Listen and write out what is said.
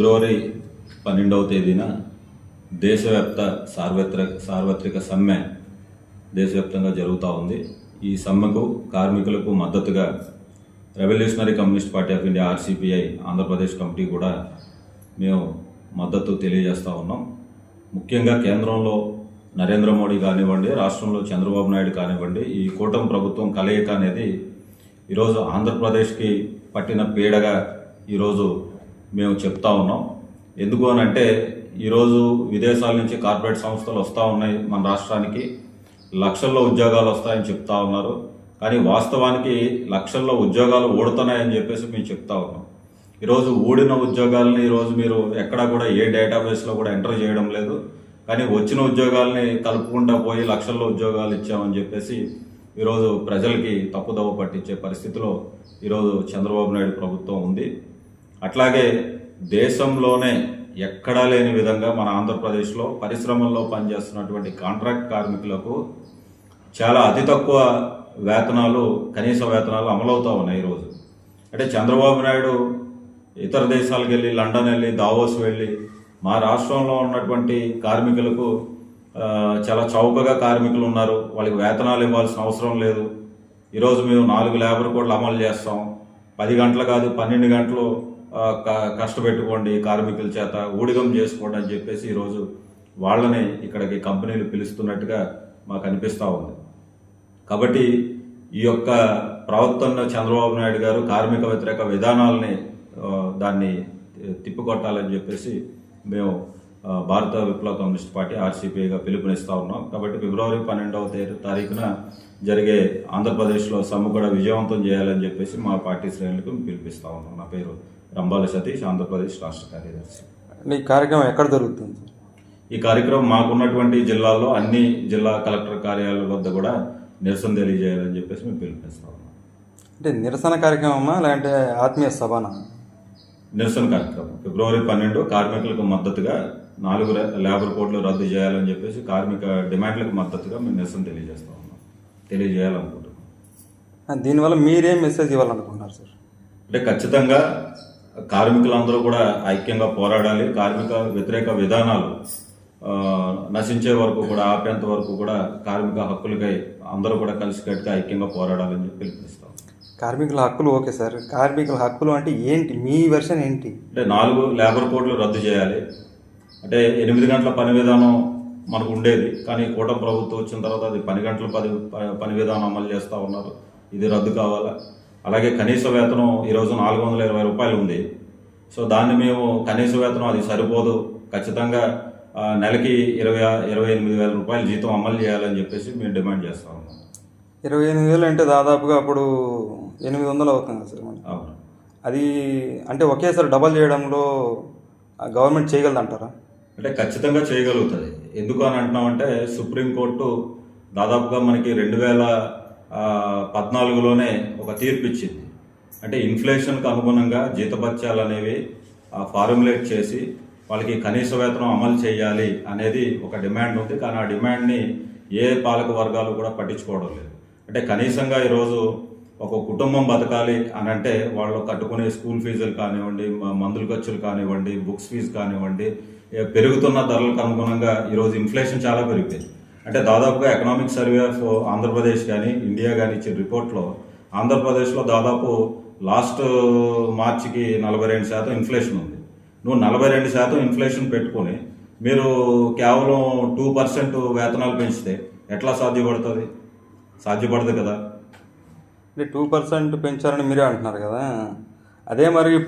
ఫిబ్రవరి 12వ తేదీన దేశవ్యాప్త సార్వత్రిక సమ్మె దేశవ్యాప్తంగా జరుగుతూ ఉంది. ఈ సమ్మెకు కార్మికులకు మద్దతుగా revolutionary communist party of India RCPI Andhra Pradesh committee కూడా మేము మద్దతు తెలియజేస్తూ ఉన్నాం. ముఖ్యంగా కేంద్రంలో నరేంద్ర మోడీ కానివ్వండి, రాష్ట్రంలో చంద్రబాబు నాయుడు కానివ్వండి, ఈ కూటమి ప్రభుత్వం కలయిక అనేది ఈరోజు ఆంధ్రప్రదేశ్కి పట్టిన పీడగా ఈరోజు మేము చెప్తా ఉన్నాం. ఎందుకు అనంటే ఈరోజు విదేశాల నుంచి కార్పొరేట్ సంస్థలు వస్తూ ఉన్నాయి మన రాష్ట్రానికి, లక్షల్లో ఉద్యోగాలు వస్తాయని చెప్తా ఉన్నారు. కానీ వాస్తవానికి లక్షల్లో ఉద్యోగాలు ఊడుతున్నాయని చెప్పేసి మేము చెప్తా ఉన్నాం. ఈరోజు ఊడిన ఉద్యోగాలని ఈరోజు మీరు ఎక్కడా కూడా ఏ డేటాబేస్లో కూడా ఎంటర్ చేయడం లేదు. కానీ వచ్చిన ఉద్యోగాలని కలుపుకుంటా పోయి లక్షల్లో ఉద్యోగాలు ఇచ్చామని చెప్పేసి ఈరోజు ప్రజలకి తప్పుదోవ పట్టించే పరిస్థితిలో ఈరోజు చంద్రబాబు నాయుడు ప్రభుత్వం ఉంది. అట్లాగే దేశంలోనే ఎక్కడా లేని విధంగా మన ఆంధ్రప్రదేశ్లో పరిశ్రమల్లో పనిచేస్తున్నటువంటి కాంట్రాక్ట్ కార్మికులకు చాలా అతి తక్కువ వేతనాలు, కనీస వేతనాలు అమలవుతూ ఉన్నాయి ఈరోజు. అంటే చంద్రబాబు నాయుడు ఇతర దేశాలకు వెళ్ళి, లండన్ వెళ్ళి, దావోస్ వెళ్ళి మా రాష్ట్రంలో ఉన్నటువంటి కార్మికులకు చాలా చౌకగా కార్మికులు ఉన్నారు, వాళ్ళకి వేతనాలు ఇవ్వాల్సిన అవసరం లేదు, ఈరోజు మేము 4 లేబర్ కోడ్లు అమలు చేస్తాం, 10 గంటలు కాదు 12 గంటలు కష్టపెట్టుకోండి కార్మికుల చేత, ఊడిగం చేసుకోండి అని చెప్పేసి ఈరోజు వాళ్ళని ఇక్కడికి కంపెనీలు పిలుస్తున్నట్టుగా మాకు అనిపిస్తూ ఉంది. కాబట్టి ఈ యొక్క ప్రవర్తన చంద్రబాబు నాయుడు గారు కార్మిక వ్యతిరేక విధానాలని దాన్ని తిప్పికొట్టాలని చెప్పేసి మేము భారత విప్లవ కమ్యూనిస్ట్ పార్టీ ఆర్సీపీగా పిలుపునిస్తూ ఉన్నాం. కాబట్టి ఫిబ్రవరి 12వ తారీఖున జరిగే ఆంధ్రప్రదేశ్లో సమ్మె కూడా విజయవంతం చేయాలని చెప్పేసి మా పార్టీ శ్రేణులకు పిలిపిస్తూ ఉన్నాం. నా పేరు రంబాల సతీష్, ఆంధ్రప్రదేశ్ రాష్ట్ర కార్యదర్శి. ఈ కార్యక్రమం ఎక్కడ జరుగుతుంది? ఈ కార్యక్రమం మాకున్నటువంటి జిల్లాల్లో అన్ని జిల్లా కలెక్టర్ కార్యాలయాల వద్ద కూడా నిరసన తెలియజేయాలని చెప్పేసి మేము పిలుపునిస్తా ఉన్నాం. అంటే నిరసన కార్యక్రమమా లేదంటే ఆత్మీయ సభనా? నిరసన కార్యక్రమం ఫిబ్రవరి 12 కార్మికులకు మద్దతుగా 4 లేబర్ కోడ్లు రద్దు చేయాలని చెప్పేసి కార్మిక డిమాండ్లకు మద్దతుగా మేము నిరసన తెలియజేయాలనుకుంటున్నాం. దీనివల్ల మీరేం మెసేజ్ ఇవ్వాలనుకుంటున్నారు సార్? అంటే ఖచ్చితంగా కార్మికులందరూ కూడా ఐక్యంగా పోరాడాలి. కార్మిక వ్యతిరేక విధానాలు నశించే వరకు కూడా, ఆపేంత వరకు కూడా కార్మిక హక్కులకై అందరూ కూడా కలిసికట్టుగా ఐక్యంగా పోరాడాలని చెప్పి పిలుపునిస్తాం. కార్మికుల హక్కులు ఓకే సార్, కార్మికుల హక్కులు అంటే ఏంటి? మీ వెర్షన్ ఏంటి? అంటే 4 లేబర్ కోడ్లు రద్దు చేయాలి. అంటే 8 గంటల పని విధానం మనకు ఉండేది, కానీ కూటమి ప్రభుత్వం వచ్చిన తర్వాత అది 10 గంటల పని విధానం అమలు చేస్తూ ఉన్నారు. ఇది రద్దు కావాలా. అలాగే కనీస వేతనం ఈరోజు 420 రూపాయలు ఉంది. సో దాన్ని మేము కనీస వేతనం అది సరిపోదు, ఖచ్చితంగా నెలకి 28,000 రూపాయల జీతం అమలు చేయాలని చెప్పేసి మేము డిమాండ్ చేస్తూ ఉన్నాం. 28,000 అంటే దాదాపుగా అప్పుడు 800 అవుతుంది సార్. అవును. అది అంటే ఒకేసారి డబల్ చేయడంలో గవర్నమెంట్ చేయగలదంటారా? అంటే ఖచ్చితంగా చేయగలుగుతుంది. ఎందుకు అని అంటున్నామంటే సుప్రీంకోర్టు దాదాపుగా మనకి 2014లోనే ఒక తీర్పు ఇచ్చింది. అంటే ఇన్ఫ్లేషన్కు అనుగుణంగా జీతభత్యాలు అనేవి ఫార్ములేట్ చేసి వాళ్ళకి కనీస వేతనం అమలు చేయాలి అనేది ఒక డిమాండ్ ఉంది. కానీ ఆ డిమాండ్ని ఏ పాలక వర్గాలు కూడా పట్టించుకోవడం లేదు. అంటే కనీసంగా ఈరోజు ఒక కుటుంబం బతకాలి అని అంటే వాళ్ళు కట్టుకునే స్కూల్ ఫీజులు కానివ్వండి, మందుల ఖర్చులు కానివ్వండి, బుక్స్ ఫీజు కానివ్వండి, పెరుగుతున్న ధరలకు అనుగుణంగా ఈరోజు ఇన్ఫ్లేషన్ చాలా పెరిగిపోయింది. అంటే దాదాపుగా ఎకనామిక్ సర్వే ఆఫ్ ఆంధ్రప్రదేశ్ కానీ ఇండియా కానీ ఇచ్చిన రిపోర్ట్లో ఆంధ్రప్రదేశ్లో దాదాపు లాస్ట్ మార్చికి 42% ఇన్ఫ్లేషన్ ఉంది. నువ్వు 42% ఇన్ఫ్లేషన్ పెట్టుకొని మీరు కేవలం 2% వేతనాలు పెంచితే ఎట్లా సాధ్యపడుతుంది? సాధ్యపడదు కదా. అంటే 2% పెంచారని మీరే అంటున్నారు కదా, అదే మరి ఇప్పుడు